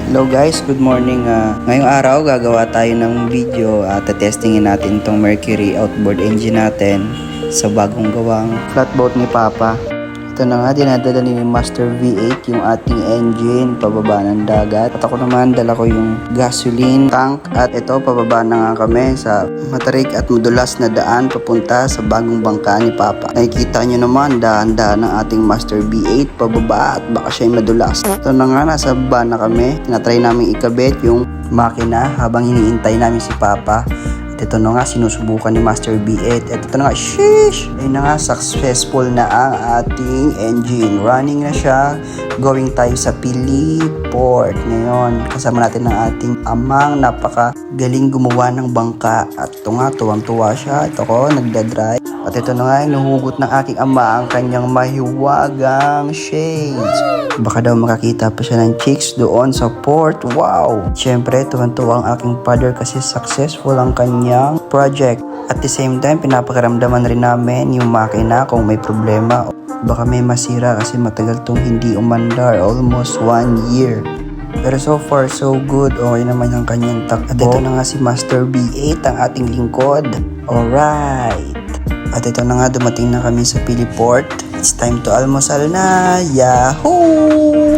Hello guys, good morning. Ngayong araw gagawa tayo ng video at testingin natin itong Mercury outboard engine natin sa bagong gawang flatboat ni Papa. Ito na nga, dinadala ni Master V8 yung ating engine pababa ng dagat. At ako naman, dala ko yung gasoline tank. At ito, pababa na nga kami sa matarik at madulas na daan papunta sa bagong bangka ni Papa. Nakikita nyo naman, daan-daan ng ating Master V8 pababa at baka siya'y madulas. Ito na nga, nasa baba na kami. Tinatry namin ikabit yung makina habang hiniintay namin si Papa. At ito na nga, sinusubukan ni Master V8. At ito na nga, sheesh! Ayun na nga, successful na ang ating engine. Running na siya. Going tayo sa Pili Port. Ngayon, kasama natin ang ating amang napakagaling gumawa ng bangka. At ito nga, tuwang-tuwa siya. Ito ko, nagdadrive. At ito na nga, inuhugot ng aking ama ang kanyang mahiwagang shades. Baka daw makakita pa siya ng chicks doon sa port. Wow! Siyempre, tuwan-tuwa ang aking father kasi successful ang kanyang project. At the same time, pinapakaramdaman rin namin yung makina kung may problema. Baka may masira kasi matagal tong hindi umandar. Almost 1 year. Pero so far, so good. Okay naman ang kanyang takbo. At ito na nga si Master V8, ang ating lingkod. Alright! At ito na nga, dumating na kami sa Pili Port. It's time to almusal na. Yahoo!